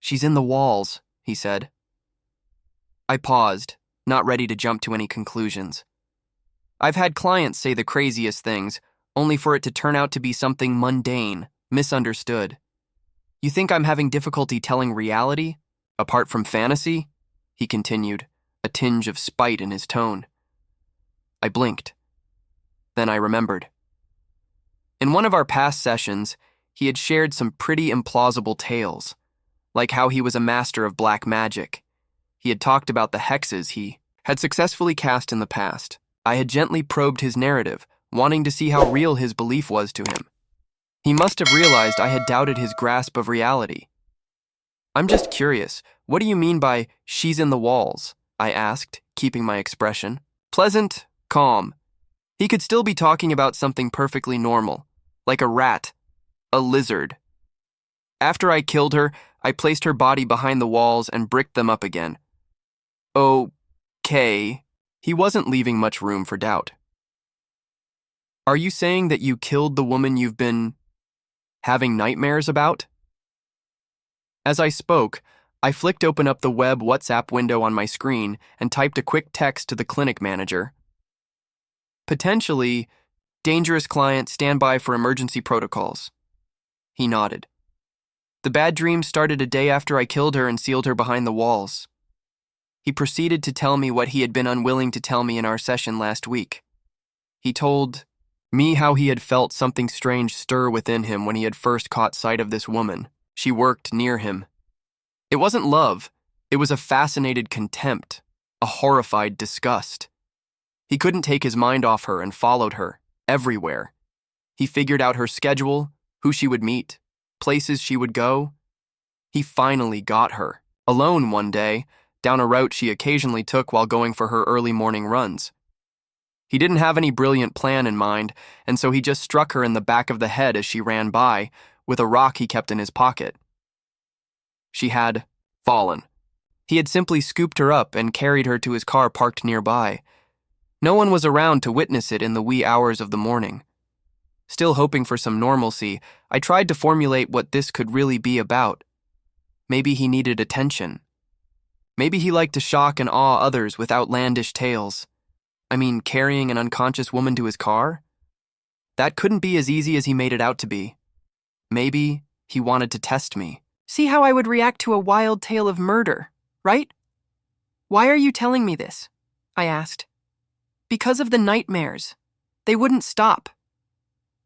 "She's in the walls," he said. I paused, not ready to jump to any conclusions. I've had clients say the craziest things, only for it to turn out to be something mundane, misunderstood. "You think I'm having difficulty telling reality, apart from fantasy?" he continued, a tinge of spite in his tone. I blinked. Then I remembered. In one of our past sessions, he had shared some pretty implausible tales, like how he was a master of black magic. He had talked about the hexes he had successfully cast in the past. I had gently probed his narrative, wanting to see how real his belief was to him. He must have realized I had doubted his grasp of reality. "I'm just curious, what do you mean by 'she's in the walls'?" I asked, keeping my expression. Pleasant, calm. He could still be talking about something perfectly normal, like a rat, a lizard. "After I killed her, I placed her body behind the walls and bricked them up again." "Okay." He wasn't leaving much room for doubt. "Are you saying that you killed the woman you've been having nightmares about?" As I spoke, I flicked open up the web WhatsApp window on my screen and typed a quick text to the clinic manager. "Potentially dangerous client, stand by for emergency protocols." He nodded. "The bad dream started a day after I killed her and sealed her behind the walls." He proceeded to tell me what he had been unwilling to tell me in our session last week. He told me how he had felt something strange stir within him when he had first caught sight of this woman. She worked near him. It wasn't love. It was a fascinated contempt, a horrified disgust. He couldn't take his mind off her and followed her everywhere. He figured out her schedule, who she would meet, places she would go. He finally got her, alone one day, down a route she occasionally took while going for her early morning runs. He didn't have any brilliant plan in mind, and so he just struck her in the back of the head as she ran by, with a rock he kept in his pocket. She had fallen. He had simply scooped her up and carried her to his car parked nearby. No one was around to witness it in the wee hours of the morning. Still hoping for some normalcy, I tried to formulate what this could really be about. Maybe he needed attention. Maybe he liked to shock and awe others with outlandish tales. I mean, carrying an unconscious woman to his car? That couldn't be as easy as he made it out to be. Maybe he wanted to test me. See how I would react to a wild tale of murder, right? "Why are you telling me this?" I asked. "Because of the nightmares. They wouldn't stop.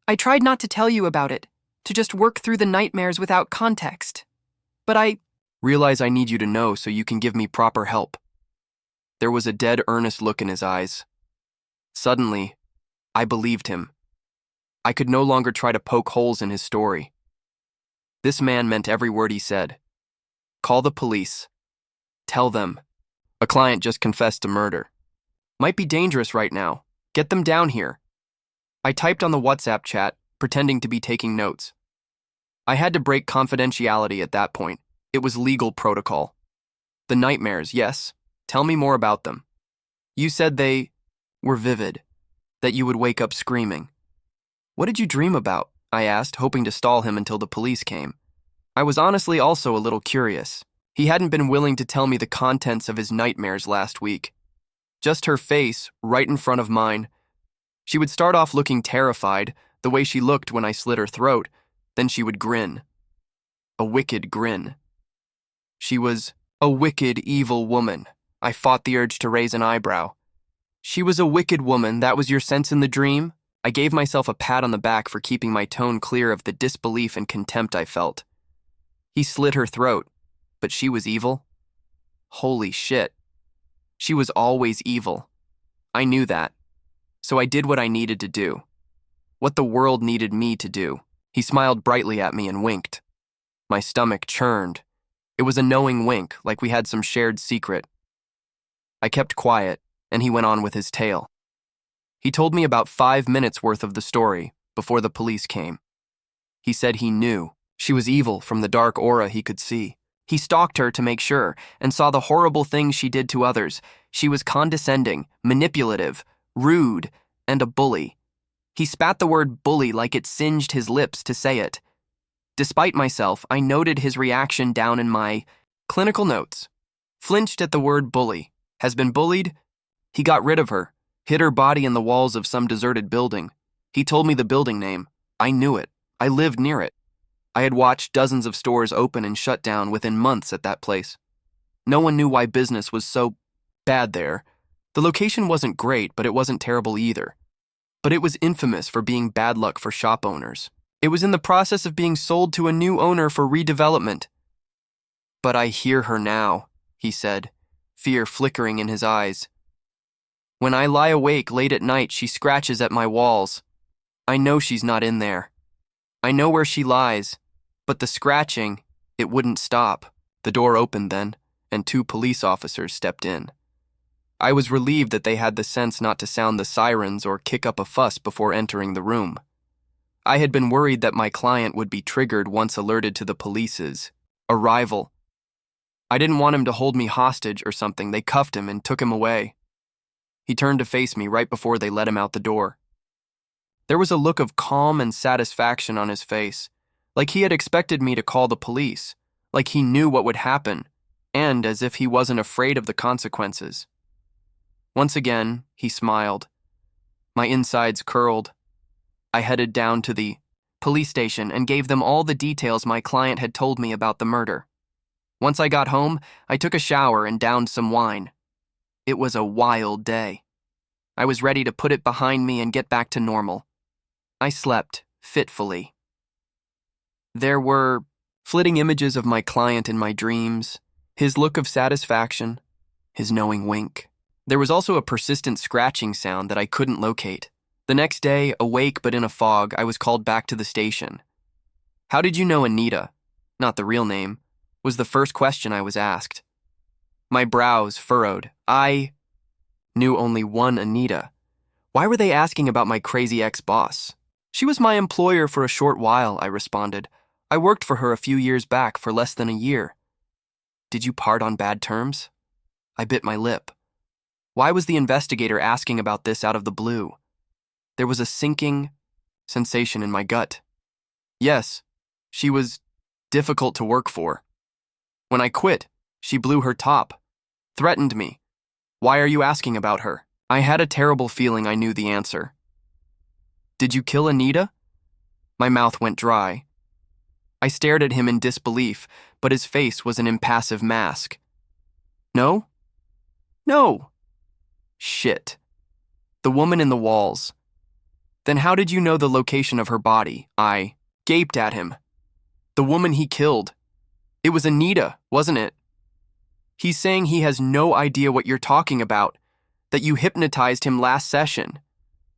I tried not to tell you about it, to just work through the nightmares without context. But I realize I need you to know so you can give me proper help." There was a dead, earnest look in his eyes. Suddenly, I believed him. I could no longer try to poke holes in his story. This man meant every word he said. "Call the police. Tell them. A client just confessed to murder. Might be dangerous right now. Get them down here." I typed on the WhatsApp chat, pretending to be taking notes. I had to break confidentiality at that point. It was legal protocol. "The nightmares, yes. Tell me more about them. You said they were vivid, that you would wake up screaming." "What did you dream about?" I asked, hoping to stall him until the police came. I was honestly also a little curious. He hadn't been willing to tell me the contents of his nightmares last week. Just her face, right in front of mine. She would start off looking terrified, the way she looked when I slit her throat, then she would grin. A wicked grin. She was a wicked, evil woman. I fought the urge to raise an eyebrow. "She was a wicked woman, that was your sense in the dream?" I gave myself a pat on the back for keeping my tone clear of the disbelief and contempt I felt. He slit her throat, but she was evil? Holy shit. She was always evil. I knew that. So I did what I needed to do. What the world needed me to do. He smiled brightly at me and winked. My stomach churned. It was a knowing wink, like we had some shared secret. I kept quiet, and he went on with his tale. He told me about 5 minutes worth of the story before the police came. He said he knew she was evil from the dark aura he could see. He stalked her to make sure and saw the horrible things she did to others. She was condescending, manipulative, rude, and a bully. He spat the word bully like it singed his lips to say it. Despite myself, I noted his reaction down in my clinical notes. Flinched at the word bully. Has been bullied? He got rid of her, hid her body in the walls of some deserted building. He told me the building name. I knew it. I lived near it. I had watched dozens of stores open and shut down within months at that place. No one knew why business was so bad there. The location wasn't great, but it wasn't terrible either. But it was infamous for being bad luck for shop owners. It was in the process of being sold to a new owner for redevelopment. But I hear her now, he said, fear flickering in his eyes. When I lie awake late at night, she scratches at my walls. I know she's not in there. I know where she lies, but the scratching, it wouldn't stop. The door opened then, and 2 police officers stepped in. I was relieved that they had the sense not to sound the sirens or kick up a fuss before entering the room. I had been worried that my client would be triggered once alerted to the police's arrival. I didn't want him to hold me hostage or something. They cuffed him and took him away. He turned to face me right before they let him out the door. There was a look of calm and satisfaction on his face, like he had expected me to call the police, like he knew what would happen, and as if he wasn't afraid of the consequences. Once again, he smiled. My insides curled. I headed down to the police station and gave them all the details my client had told me about the murder. Once I got home, I took a shower and downed some wine. It was a wild day. I was ready to put it behind me and get back to normal. I slept fitfully. There were flitting images of my client in my dreams, his look of satisfaction, his knowing wink. There was also a persistent scratching sound that I couldn't locate. The next day, awake but in a fog, I was called back to the station. How did you know Anita, not the real name, was the first question I was asked. My brows furrowed. I knew only one Anita. Why were they asking about my crazy ex-boss? She was my employer for a short while, I responded. I worked for her a few years back for less than a year. Did you part on bad terms? I bit my lip. Why was the investigator asking about this out of the blue? There was a sinking sensation in my gut. Yes, she was difficult to work for. When I quit, she blew her top, threatened me. Why are you asking about her? I had a terrible feeling I knew the answer. Did you kill Anita? My mouth went dry. I stared at him in disbelief, but his face was an impassive mask. No? No. Shit. The woman in the walls. Then how did you know the location of her body? I gaped at him. The woman he killed. It was Anita, wasn't it? He's saying he has no idea what you're talking about, that you hypnotized him last session.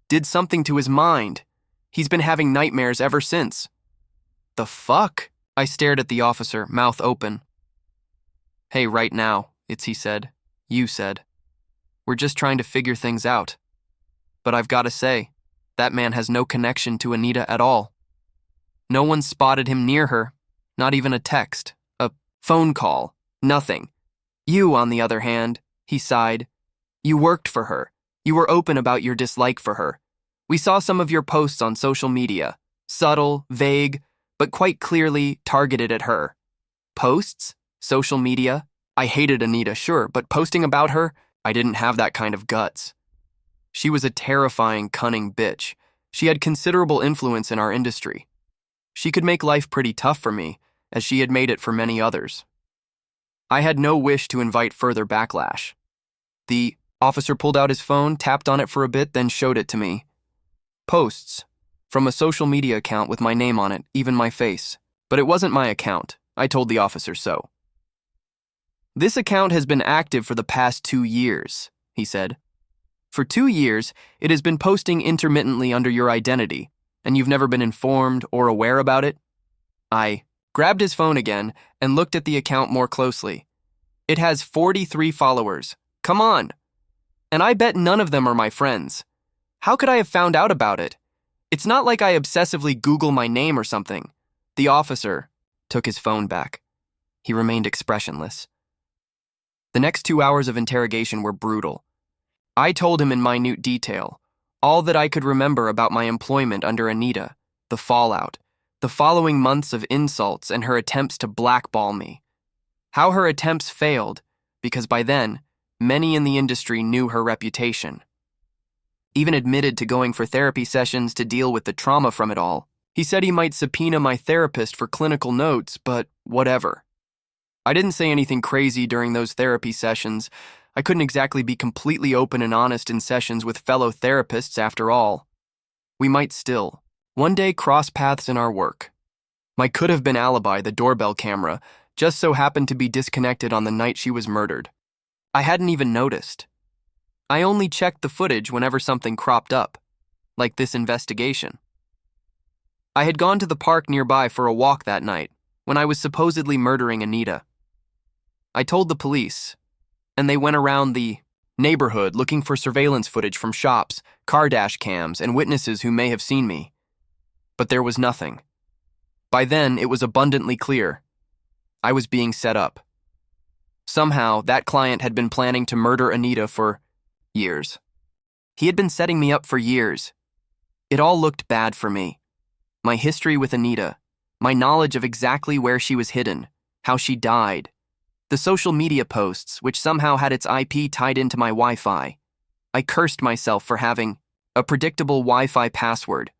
Did something to his mind. He's been having nightmares ever since. The fuck? I stared at the officer, mouth open. Hey, right now, he said. You said. We're just trying to figure things out. But I've got to say, that man has no connection to Anita at all. No one spotted him near her, not even a text, a phone call, nothing. You, on the other hand, he sighed. You worked for her. You were open about your dislike for her. We saw some of your posts on social media, subtle, vague, but quite clearly targeted at her. Posts? Social media? I hated Anita, sure, but posting about her? I didn't have that kind of guts. She was a terrifying, cunning bitch. She had considerable influence in our industry. She could make life pretty tough for me, as she had made it for many others. I had no wish to invite further backlash. The officer pulled out his phone, tapped on it for a bit, then showed it to me. Posts. From a social media account with my name on it, even my face. But it wasn't my account. I told the officer so. This account has been active for the past 2 years, he said. For 2 years, it has been posting intermittently under your identity, and you've never been informed or aware about it? I grabbed his phone again and looked at the account more closely. It has 43 followers. Come on. And I bet none of them are my friends. How could I have found out about it? It's not like I obsessively Google my name or something. The officer took his phone back. He remained expressionless. The next 2 hours of interrogation were brutal. I told him in minute detail all that I could remember about my employment under Anita, the fallout, The following months of insults and her attempts to blackball me. How her attempts failed, because by then, many in the industry knew her reputation. Even admitted to going for therapy sessions to deal with the trauma from it all. He said he might subpoena my therapist for clinical notes, but whatever. I didn't say anything crazy during those therapy sessions. I couldn't exactly be completely open and honest in sessions with fellow therapists after all. We might still, one day, cross paths in our work. My could-have-been alibi, the doorbell camera, just so happened to be disconnected on the night she was murdered. I hadn't even noticed. I only checked the footage whenever something cropped up, like this investigation. I had gone to the park nearby for a walk that night, when I was supposedly murdering Anita. I told the police, and they went around the neighborhood looking for surveillance footage from shops, car dash cams, and witnesses who may have seen me. But there was nothing. By then, it was abundantly clear. I was being set up. Somehow, that client had been planning to murder Anita for years. He had been setting me up for years. It all looked bad for me. My history with Anita, my knowledge of exactly where she was hidden, how she died, the social media posts, which somehow had its IP tied into my Wi-Fi. I cursed myself for having a predictable Wi-Fi password.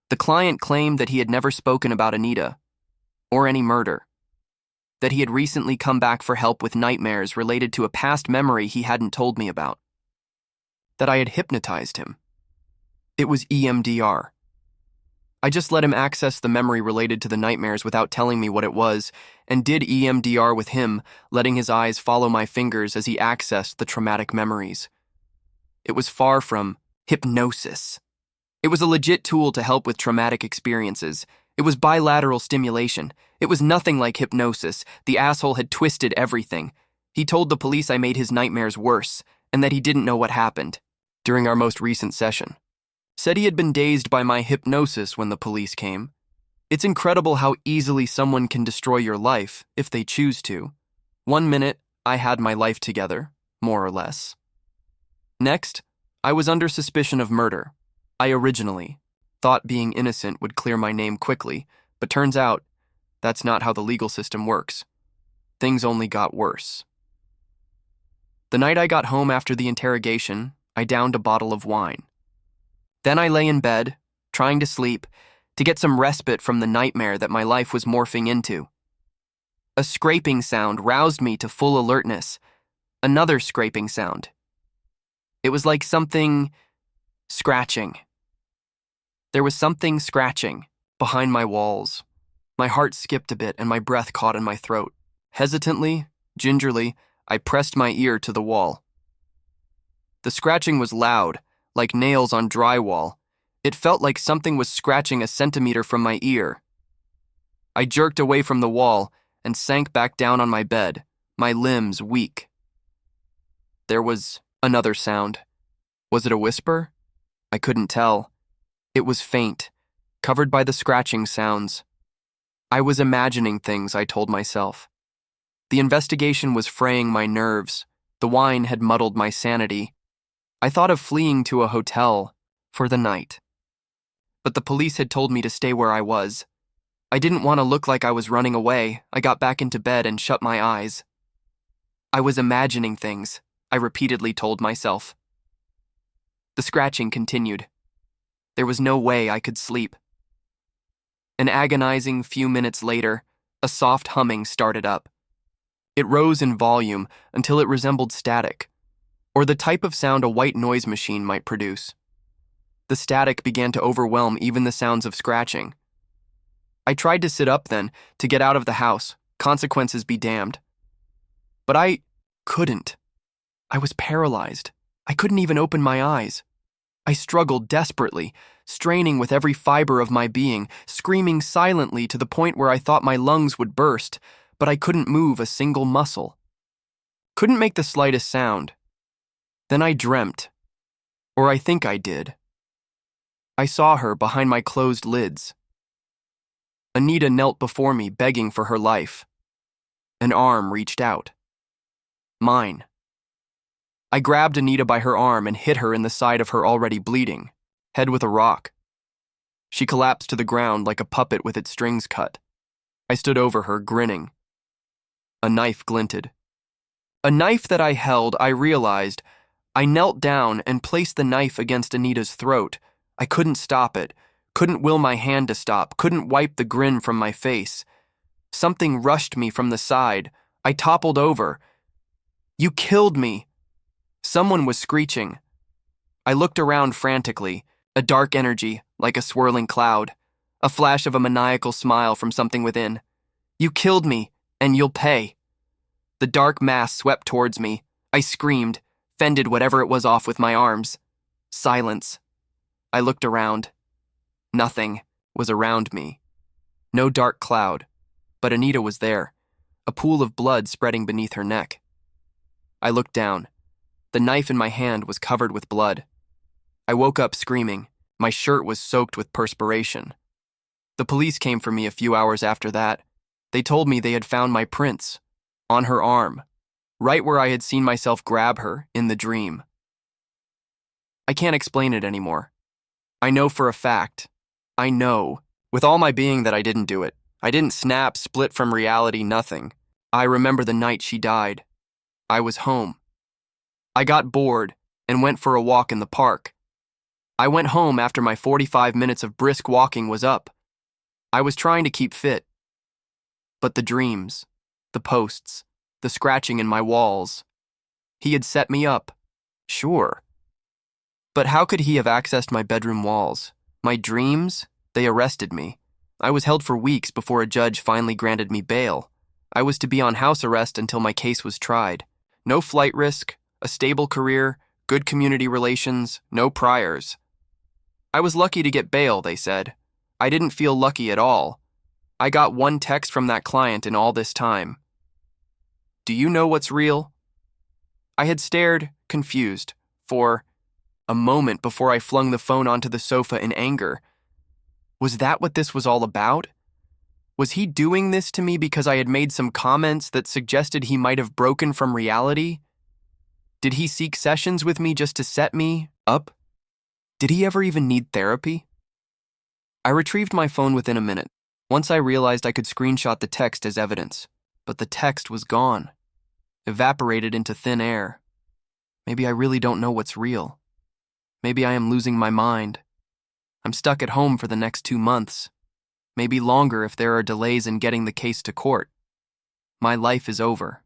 The client claimed that he had never spoken about Anita, or any murder, that he had recently come back for help with nightmares related to a past memory he hadn't told me about, that I had hypnotized him. It was EMDR. I just let him access the memory related to the nightmares without telling me what it was, and did EMDR with him, letting his eyes follow my fingers as he accessed the traumatic memories. It was far from hypnosis. It was a legit tool to help with traumatic experiences. It was bilateral stimulation. It was nothing like hypnosis. The asshole had twisted everything. He told the police I made his nightmares worse, and that he didn't know what happened during our most recent session. Said he had been dazed by my hypnosis when the police came. It's incredible how easily someone can destroy your life if they choose to. 1 minute, I had my life together, more or less. Next, I was under suspicion of murder. I originally thought being innocent would clear my name quickly, but turns out that's not how the legal system works. Things only got worse. The night I got home after the interrogation, I downed a bottle of wine. Then I lay in bed, trying to sleep, to get some respite from the nightmare that my life was morphing into. A scraping sound roused me to full alertness. Another scraping sound. It was like something scratching. There was something scratching behind my walls. My heart skipped a bit and my breath caught in my throat. Hesitantly, gingerly, I pressed my ear to the wall. The scratching was loud, like nails on drywall. It felt like something was scratching a centimeter from my ear. I jerked away from the wall and sank back down on my bed, my limbs weak. There was another sound. Was it a whisper? I couldn't tell. It was faint, covered by the scratching sounds. I was imagining things, I told myself. The investigation was fraying my nerves. The wine had muddled my sanity. I thought of fleeing to a hotel for the night. But the police had told me to stay where I was. I didn't want to look like I was running away. I got back into bed and shut my eyes. I was imagining things, I repeatedly told myself. The scratching continued. There was no way I could sleep. An agonizing few minutes later, a soft humming started up. It rose in volume until it resembled static, or the type of sound a white noise machine might produce. The static began to overwhelm even the sounds of scratching. I tried to sit up then, to get out of the house, consequences be damned. But I couldn't. I was paralyzed. I couldn't even open my eyes. I struggled desperately, straining with every fiber of my being, screaming silently to the point where I thought my lungs would burst, but I couldn't move a single muscle. Couldn't make the slightest sound. Then I dreamt, or I think I did. I saw her behind my closed lids. Anita knelt before me, begging for her life. An arm reached out. Mine. I grabbed Anita by her arm and hit her in the side of her already bleeding head with a rock. She collapsed to the ground like a puppet with its strings cut. I stood over her, grinning. A knife glinted. A knife that I held, I realized. I knelt down and placed the knife against Anita's throat. I couldn't stop it, couldn't will my hand to stop, couldn't wipe the grin from my face. Something rushed me from the side. I toppled over. "You killed me!" Someone was screeching. I looked around frantically, a dark energy, like a swirling cloud, a flash of a maniacal smile from something within. "You killed me, and you'll pay." The dark mass swept towards me. I screamed, fended whatever it was off with my arms. Silence. I looked around. Nothing was around me. No dark cloud, but Anita was there, a pool of blood spreading beneath her neck. I looked down. The knife in my hand was covered with blood. I woke up screaming. My shirt was soaked with perspiration. The police came for me a few hours after that. They told me they had found my prints, on her arm, right where I had seen myself grab her in the dream. I can't explain it anymore. I know for a fact. I know, with all my being, that I didn't do it. I didn't snap, split from reality, nothing. I remember the night she died. I was home. I got bored and went for a walk in the park. I went home after my 45 minutes of brisk walking was up. I was trying to keep fit. But the dreams, the posts, the scratching in my walls. He had set me up, sure. But how could he have accessed my bedroom walls? My dreams? They arrested me. I was held for weeks before a judge finally granted me bail. I was to be on house arrest until my case was tried. No flight risk, a stable career, good community relations, no priors. I was lucky to get bail, they said. I didn't feel lucky at all. I got one text from that client in all this time. "Do you know what's real?" I had stared, confused, for a moment before I flung the phone onto the sofa in anger. Was that what this was all about? Was he doing this to me because I had made some comments that suggested he might have broken from reality? Did he seek sessions with me just to set me up? Did he ever even need therapy? I retrieved my phone within a minute. Once I realized I could screenshot the text as evidence, but the text was gone, evaporated into thin air. Maybe I really don't know what's real. Maybe I am losing my mind. I'm stuck at home for the next 2 months, maybe longer if there are delays in getting the case to court. My life is over.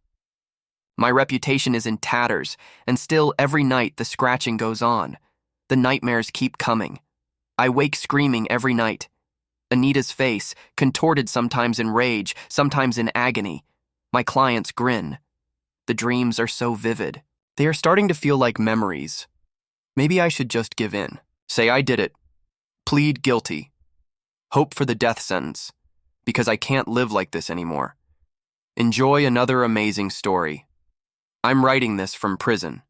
My reputation is in tatters, and still every night the scratching goes on. The nightmares keep coming. I wake screaming every night. Anita's face, contorted sometimes in rage, sometimes in agony. My clients grin. The dreams are so vivid. They are starting to feel like memories. Maybe I should just give in. Say I did it. Plead guilty. Hope for the death sentence. Because I can't live like this anymore. Enjoy another amazing story. I'm writing this from prison.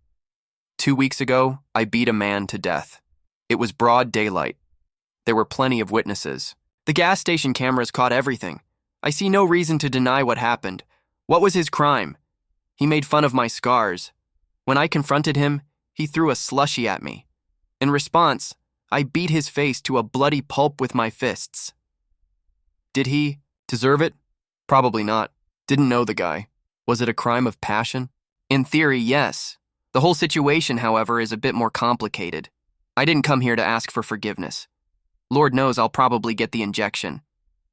2 weeks ago, I beat a man to death. It was broad daylight. There were plenty of witnesses. The gas station cameras caught everything. I see no reason to deny what happened. What was his crime? He made fun of my scars. When I confronted him, he threw a slushie at me. In response, I beat his face to a bloody pulp with my fists. Did he deserve it? Probably not. Didn't know the guy. Was it a crime of passion? In theory, yes. The whole situation, however, is a bit more complicated. I didn't come here to ask for forgiveness. Lord knows I'll probably get the injection.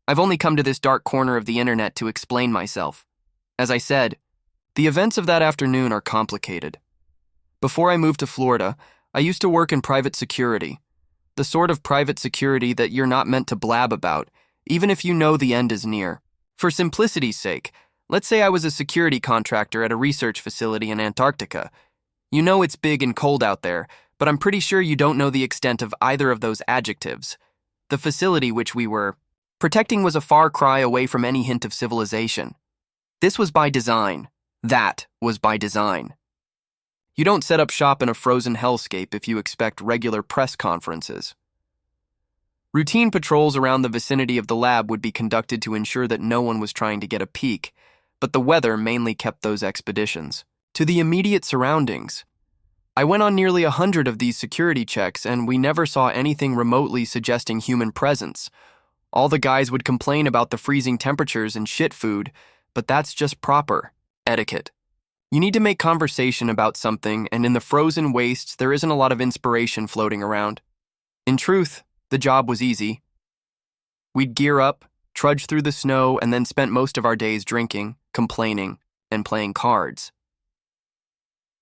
I've only come to this dark corner of the internet to explain myself. As I said, the events of that afternoon are complicated. Before I moved to Florida, I used to work in private security. The sort of private security that you're not meant to blab about, even if you know the end is near. For simplicity's sake, let's say I was a security contractor at a research facility in Antarctica. You know it's big and cold out there, but I'm pretty sure you don't know the extent of either of those adjectives. The facility which we were protecting was a far cry away from any hint of civilization. This was by design. That was by design. You don't set up shop in a frozen hellscape if you expect regular press conferences. Routine patrols around the vicinity of the lab would be conducted to ensure that no one was trying to get a peek, but the weather mainly kept those expeditions to the immediate surroundings. I went on nearly 100 of these security checks, and we never saw anything remotely suggesting human presence. All the guys would complain about the freezing temperatures and shit food, but that's just proper etiquette. You need to make conversation about something, and in the frozen wastes, there isn't a lot of inspiration floating around. In truth, the job was easy. We'd gear up, trudge through the snow, and then spent most of our days drinking, complaining, and playing cards.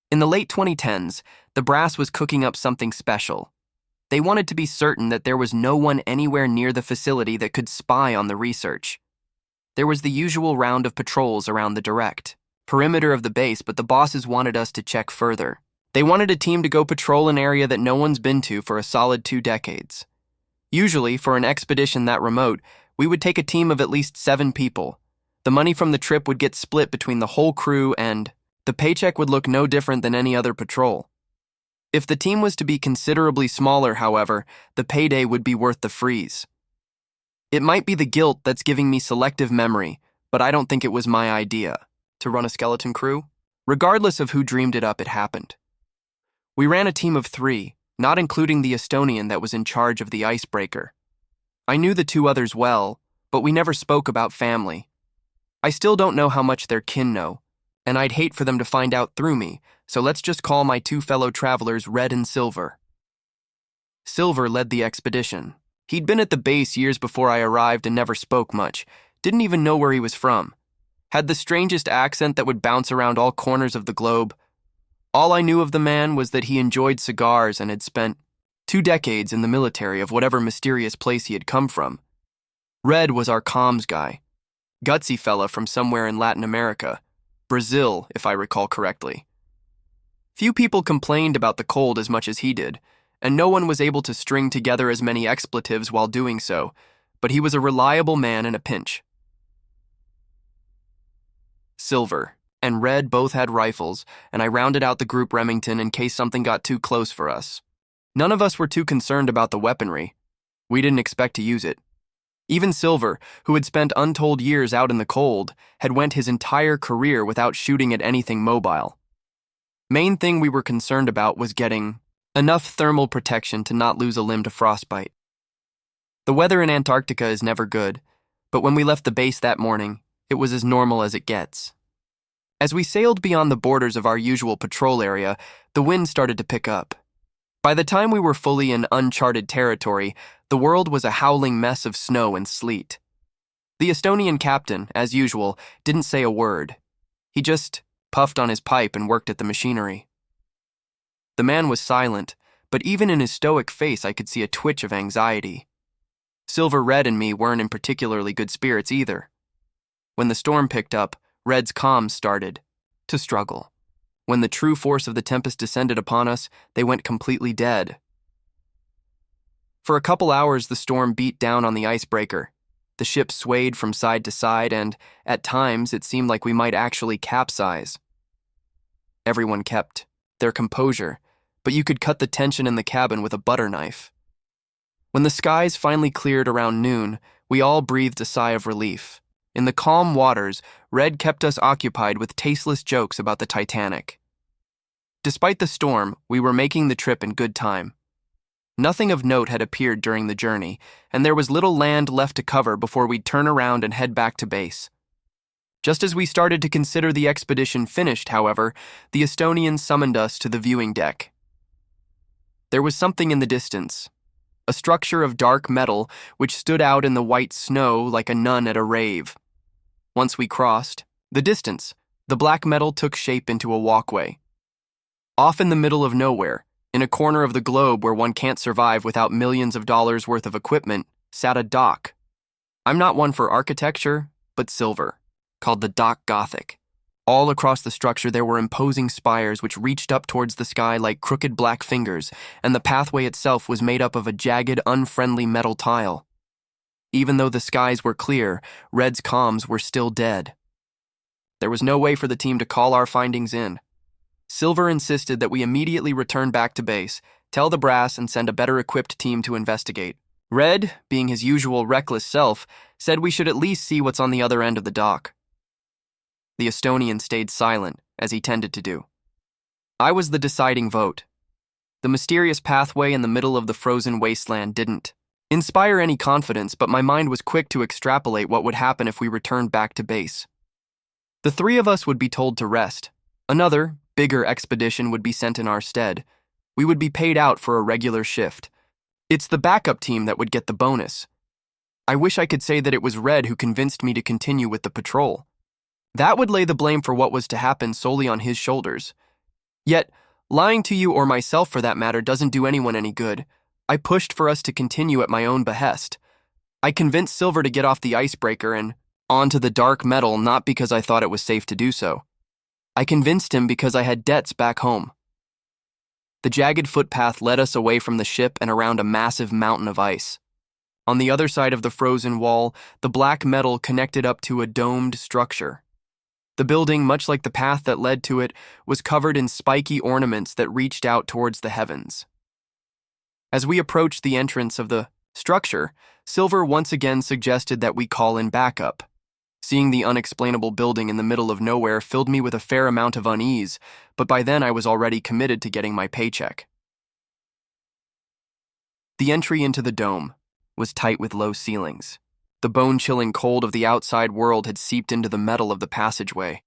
In the late 2010s, the brass was cooking up something special. They wanted to be certain that there was no one anywhere near the facility that could spy on the research. There was the usual round of patrols around the direct perimeter of the base, but the bosses wanted us to check further. They wanted a team to go patrol an area that no one's been to for a solid 2 decades. Usually, for an expedition that remote, we would take a team of at least 7 people. The money from the trip would get split between the whole crew, and the paycheck would look no different than any other patrol. If the team was to be considerably smaller, however, the payday would be worth the freeze. It might be the guilt that's giving me selective memory, but I don't think it was my idea to run a skeleton crew. Regardless of who dreamed it up, it happened. We ran a team of 3, not including the Estonian that was in charge of the icebreaker. I knew the 2 others well, but we never spoke about family. I still don't know how much their kin know, and I'd hate for them to find out through me, so let's just call my 2 fellow travelers Red and Silver. Silver led the expedition. He'd been at the base years before I arrived and never spoke much, didn't even know where he was from. Had the strangest accent that would bounce around all corners of the globe. All I knew of the man was that he enjoyed cigars and had spent 2 decades in the military of whatever mysterious place he had come from. Red was our comms guy. Gutsy fella from somewhere in Latin America. Brazil, if I recall correctly. Few people complained about the cold as much as he did, and no one was able to string together as many expletives while doing so, but he was a reliable man in a pinch. Silver and Red both had rifles, and I rounded out the group Remington in case something got too close for us. None of us were too concerned about the weaponry. We didn't expect to use it. Even Silver, who had spent untold years out in the cold, had went his entire career without shooting at anything mobile. Main thing we were concerned about was getting enough thermal protection to not lose a limb to frostbite. The weather in Antarctica is never good, but when we left the base that morning, it was as normal as it gets. As we sailed beyond the borders of our usual patrol area, the wind started to pick up. By the time we were fully in uncharted territory, the world was a howling mess of snow and sleet. The Estonian captain, as usual, didn't say a word. He just puffed on his pipe and worked at the machinery. The man was silent, but even in his stoic face I could see a twitch of anxiety. Silver, Red, and me weren't in particularly good spirits either. When the storm picked up, Red's comms started to struggle. When the true force of the tempest descended upon us, they went completely dead. For a couple hours, the storm beat down on the icebreaker. The ship swayed from side to side, and at times it seemed like we might actually capsize. Everyone kept their composure, but you could cut the tension in the cabin with a butter knife. When the skies finally cleared around noon, we all breathed a sigh of relief. In the calm waters, Red kept us occupied with tasteless jokes about the Titanic. Despite the storm, we were making the trip in good time. Nothing of note had appeared during the journey, and there was little land left to cover before we'd turn around and head back to base. Just as we started to consider the expedition finished, however, the Estonians summoned us to the viewing deck. There was something in the distance, a structure of dark metal which stood out in the white snow like a nun at a rave. Once we crossed the distance, the black metal took shape into a walkway. Off in the middle of nowhere, in a corner of the globe where one can't survive without millions of dollars worth of equipment, sat a dock. I'm not one for architecture, but Silver, called the Dock Gothic. All across the structure there were imposing spires which reached up towards the sky like crooked black fingers, and the pathway itself was made up of a jagged, unfriendly metal tile. Even though the skies were clear, Red's comms were still dead. There was no way for the team to call our findings in. Silver insisted that we immediately return back to base, tell the brass, and send a better-equipped team to investigate. Red, being his usual reckless self, said we should at least see what's on the other end of the dock. The Estonian stayed silent, as he tended to do. I was the deciding vote. The mysterious pathway in the middle of the frozen wasteland didn't inspire any confidence, but my mind was quick to extrapolate what would happen if we returned back to base. The three of us would be told to rest. Another, bigger expedition would be sent in our stead. We would be paid out for a regular shift. It's the backup team that would get the bonus. I wish I could say that it was Red who convinced me to continue with the patrol. That would lay the blame for what was to happen solely on his shoulders. Yet, lying to you, or myself for that matter, doesn't do anyone any good. I pushed for us to continue at my own behest. I convinced Silver to get off the icebreaker and onto the dark metal, not because I thought it was safe to do so. I convinced him because I had debts back home. The jagged footpath led us away from the ship and around a massive mountain of ice. On the other side of the frozen wall, the black metal connected up to a domed structure. The building, much like the path that led to it, was covered in spiky ornaments that reached out towards the heavens. As we approached the entrance of the structure, Silver once again suggested that we call in backup. Seeing the unexplainable building in the middle of nowhere filled me with a fair amount of unease, but by then I was already committed to getting my paycheck. The entry into the dome was tight with low ceilings. The bone-chilling cold of the outside world had seeped into the metal of the passageway.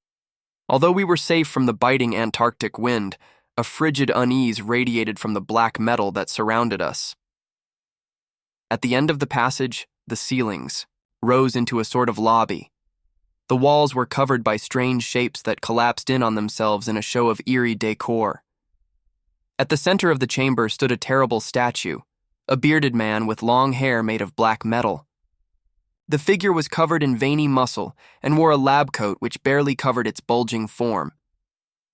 Although we were safe from the biting Antarctic wind, a frigid unease radiated from the black metal that surrounded us. At the end of the passage, the ceilings rose into a sort of lobby. The walls were covered by strange shapes that collapsed in on themselves in a show of eerie decor. At the center of the chamber stood a terrible statue, a bearded man with long hair made of black metal. The figure was covered in veiny muscle and wore a lab coat which barely covered its bulging form.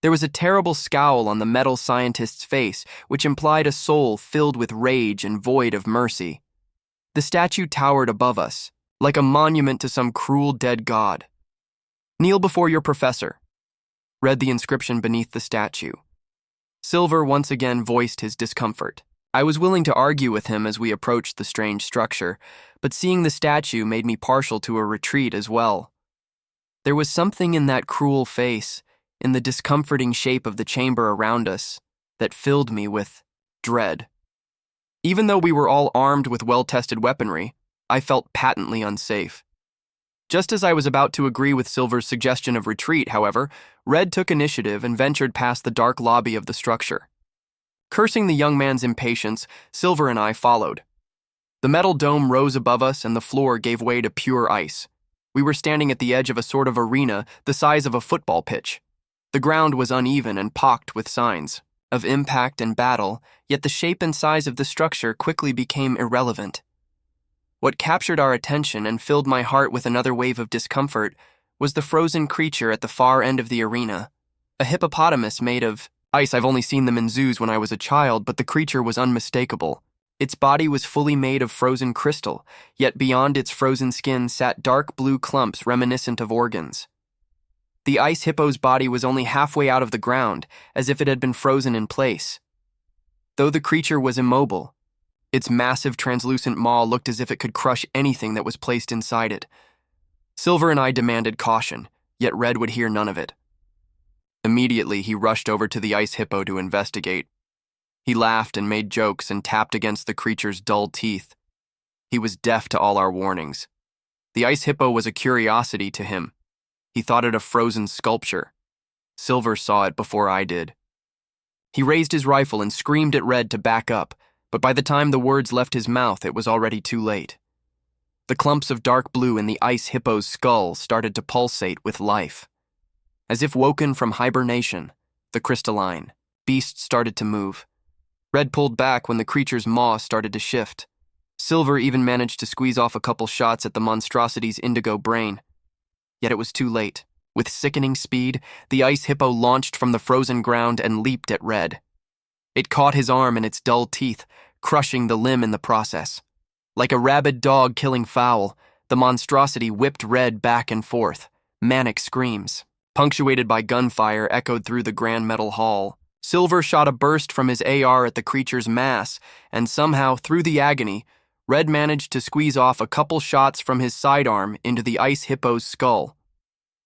There was a terrible scowl on the metal scientist's face, which implied a soul filled with rage and void of mercy. The statue towered above us, like a monument to some cruel dead god. "Kneel before your professor," read the inscription beneath the statue. Silver once again voiced his discomfort. I was willing to argue with him as we approached the strange structure, but seeing the statue made me partial to a retreat as well. There was something in that cruel face, in the discomforting shape of the chamber around us, that filled me with dread. Even though we were all armed with well-tested weaponry, I felt patently unsafe. Just as I was about to agree with Silver's suggestion of retreat, however, Red took initiative and ventured past the dark lobby of the structure. Cursing the young man's impatience, Silver and I followed. The metal dome rose above us and the floor gave way to pure ice. We were standing at the edge of a sort of arena the size of a football pitch. The ground was uneven and pocked with signs of impact and battle, yet the shape and size of the structure quickly became irrelevant. What captured our attention and filled my heart with another wave of discomfort was the frozen creature at the far end of the arena. A hippopotamus made of ice. I've only seen them in zoos when I was a child, but the creature was unmistakable. Its body was fully made of frozen crystal, yet beyond its frozen skin sat dark blue clumps reminiscent of organs. The ice hippo's body was only halfway out of the ground, as if it had been frozen in place. Though the creature was immobile, its massive translucent maw looked as if it could crush anything that was placed inside it. Silver and I demanded caution, yet Red would hear none of it. Immediately, he rushed over to the ice hippo to investigate. He laughed and made jokes and tapped against the creature's dull teeth. He was deaf to all our warnings. The ice hippo was a curiosity to him. He thought it a frozen sculpture. Silver saw it before I did. He raised his rifle and screamed at Red to back up, but by the time the words left his mouth, it was already too late. The clumps of dark blue in the ice hippo's skull started to pulsate with life. As if woken from hibernation, the crystalline beast started to move. Red pulled back when the creature's maw started to shift. Silver even managed to squeeze off a couple shots at the monstrosity's indigo brain. Yet it was too late. With sickening speed, the ice hippo launched from the frozen ground and leaped at Red. It caught his arm in its dull teeth, crushing the limb in the process. Like a rabid dog killing fowl, the monstrosity whipped Red back and forth. Manic screams, punctuated by gunfire, echoed through the grand metal hall. Silver shot a burst from his AR at the creature's mass, and somehow, through the agony, Red managed to squeeze off a couple shots from his sidearm into the ice hippo's skull.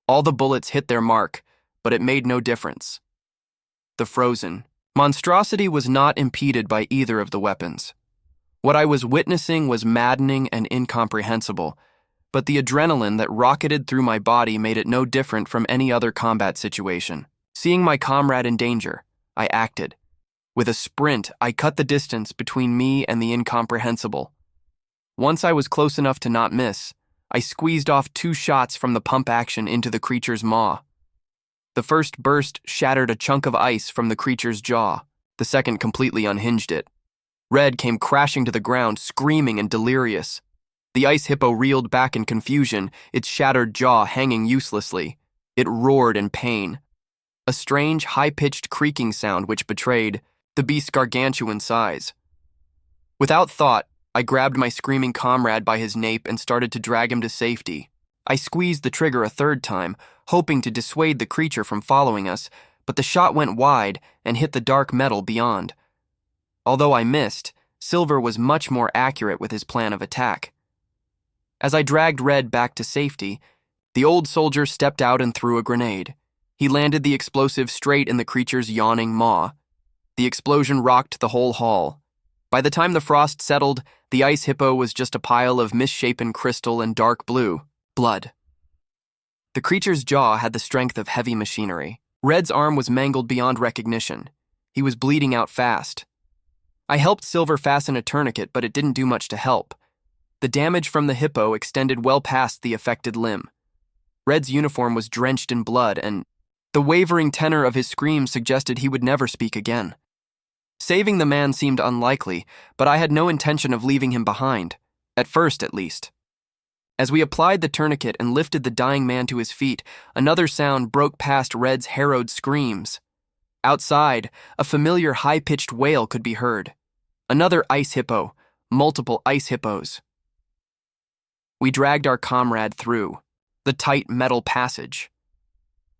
All the bullets hit their mark, but it made no difference. the frozen monstrosity was not impeded by either of the weapons. What I was witnessing was maddening and incomprehensible, but the adrenaline that rocketed through my body made it no different from any other combat situation. Seeing my comrade in danger, I acted. With a sprint, I cut the distance between me and the incomprehensible. Once I was close enough to not miss, I squeezed off 2 shots from the pump action into the creature's maw. The first burst shattered a chunk of ice from the creature's jaw. The second completely unhinged it. Red came crashing to the ground, screaming and delirious. The ice hippo reeled back in confusion, its shattered jaw hanging uselessly. It roared in pain. A strange, high-pitched creaking sound which betrayed the beast's gargantuan size. Without thought, I grabbed my screaming comrade by his nape and started to drag him to safety. I squeezed the trigger a 3rd time, hoping to dissuade the creature from following us, but the shot went wide and hit the dark metal beyond. Although I missed, Silver was much more accurate with his plan of attack. As I dragged Red back to safety, the old soldier stepped out and threw a grenade. He landed the explosive straight in the creature's yawning maw. The explosion rocked the whole hall. By the time the frost settled, the ice hippo was just a pile of misshapen crystal and dark blue blood. The creature's jaw had the strength of heavy machinery. Red's arm was mangled beyond recognition. He was bleeding out fast. I helped Silver fasten a tourniquet, but it didn't do much to help. The damage from the hippo extended well past the affected limb. Red's uniform was drenched in blood, and the wavering tenor of his screams suggested he would never speak again. Saving the man seemed unlikely, but I had no intention of leaving him behind, at first at least. As we applied the tourniquet and lifted the dying man to his feet, another sound broke past Red's harrowed screams. Outside, a familiar high-pitched wail could be heard. Another ice hippo, multiple ice hippos. We dragged our comrade through the tight metal passage.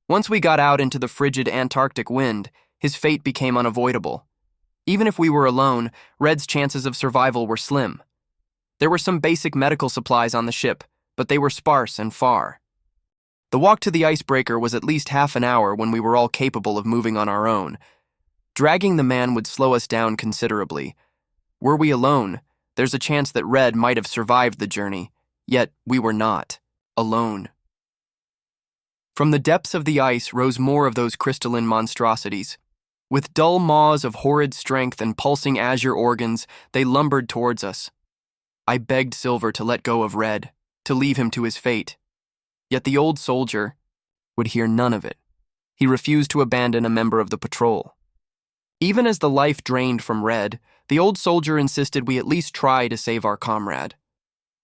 Once we got out into the frigid Antarctic wind, his fate became unavoidable. Even if we were alone, Red's chances of survival were slim. There were some basic medical supplies on the ship, but they were sparse and far. The walk to the icebreaker was at least half an hour when we were all capable of moving on our own. Dragging the man would slow us down considerably. Were we alone, there's a chance that Red might have survived the journey, yet we were not alone. From the depths of the ice rose more of those crystalline monstrosities. With dull maws of horrid strength and pulsing azure organs, they lumbered towards us. I begged Silver to let go of Red, to leave him to his fate. Yet the old soldier would hear none of it. He refused to abandon a member of the patrol. Even as the life drained from Red, the old soldier insisted we at least try to save our comrade.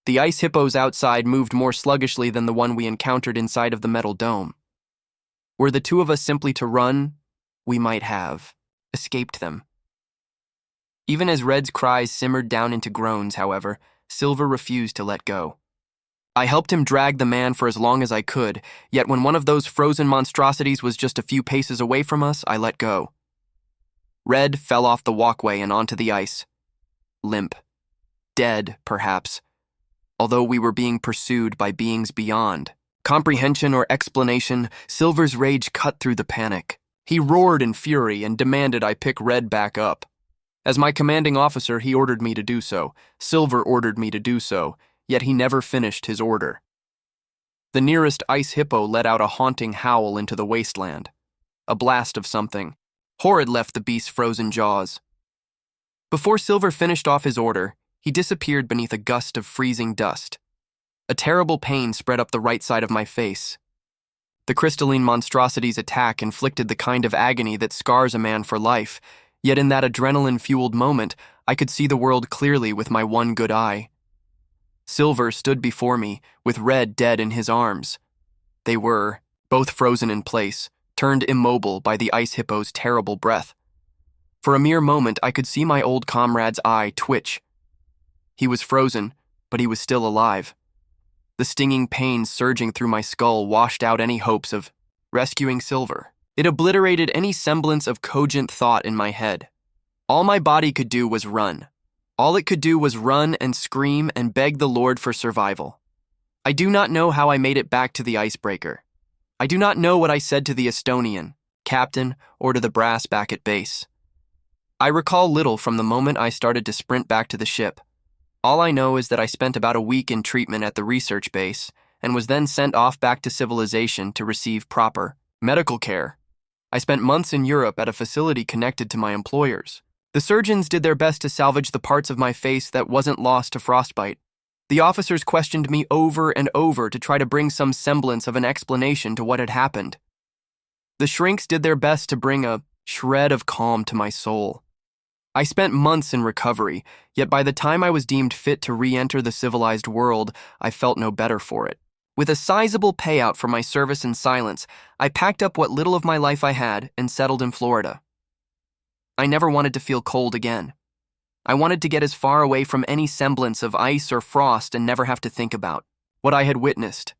The ice hippos outside moved more sluggishly than the one we encountered inside of the metal dome. Were the 2 of us simply to run, we might have escaped them. Even as Red's cries simmered down into groans, however, Silver refused to let go. I helped him drag the man for as long as I could, yet when one of those frozen monstrosities was just a few paces away from us, I let go. Red fell off the walkway and onto the ice. Limp. Dead, perhaps. Although we were being pursued by beings beyond comprehension or explanation, Silver's rage cut through the panic. He roared in fury and demanded I pick Red back up. As my commanding officer, he ordered me to do so. Silver ordered me to do so, yet he never finished his order. The nearest ice hippo let out a haunting howl into the wasteland. A blast of something horrid left the beast's frozen jaws. Before Silver finished off his order, he disappeared beneath a gust of freezing dust. A terrible pain spread up the right side of my face. The crystalline monstrosity's attack inflicted the kind of agony that scars a man for life, yet in that adrenaline-fueled moment, I could see the world clearly with my one good eye. Silver stood before me, with Red dead in his arms. They were, both frozen in place, turned immobile by the ice hippo's terrible breath. For a mere moment, I could see my old comrade's eye twitch. He was frozen, but he was still alive. The stinging pain surging through my skull washed out any hopes of rescuing Silver. It obliterated any semblance of cogent thought in my head. All my body could do was run. All it could do was run and scream and beg the Lord for survival. I do not know how I made it back to the icebreaker. I do not know what I said to the Estonian. captain, or to the brass back at base. I recall little from the moment I started to sprint back to the ship. All I know is that I spent about a week in treatment at the research base and was then sent off back to civilization to receive proper medical care. I spent months in Europe at a facility connected to my employers. The surgeons did their best to salvage the parts of my face that wasn't lost to frostbite. The officers questioned me over and over to try to bring some semblance of an explanation to what had happened. The shrinks did their best to bring a shred of calm to my soul. I spent months in recovery, yet by the time I was deemed fit to re-enter the civilized world, I felt no better for it. With a sizable payout for my service in silence, I packed up what little of my life I had and settled in Florida. I never wanted to feel cold again. I wanted to get as far away from any semblance of ice or frost and never have to think about what I had witnessed.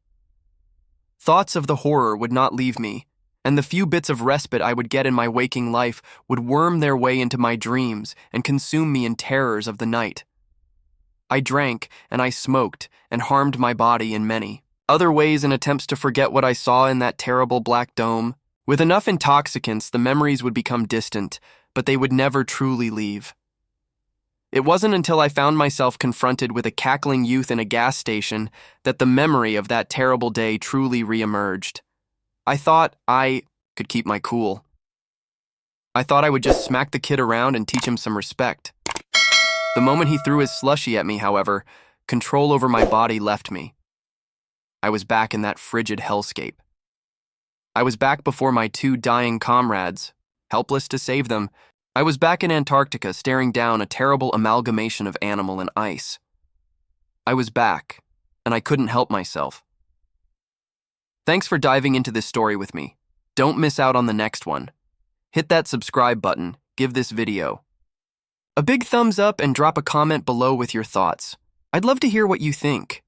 Thoughts of the horror would not leave me, and the few bits of respite I would get in my waking life would worm their way into my dreams and consume me in terrors of the night. I drank and I smoked and harmed my body in many other ways in attempts to forget what I saw in that terrible black dome. With enough intoxicants, the memories would become distant, but they would never truly leave. It wasn't until I found myself confronted with a cackling youth in a gas station that the memory of that terrible day truly re-emerged. I thought I could keep my cool. I thought I would just smack the kid around and teach him some respect. The moment he threw his slushie at me, however, control over my body left me. I was back in that frigid hellscape. I was back before my two dying comrades, helpless to save them. I was back in Antarctica staring down a terrible amalgamation of animal and ice. I was back, and I couldn't help myself. Thanks for diving into this story with me. Don't miss out on the next one. Hit that subscribe button, give this video a big thumbs up, and drop a comment below with your thoughts. I'd love to hear what you think.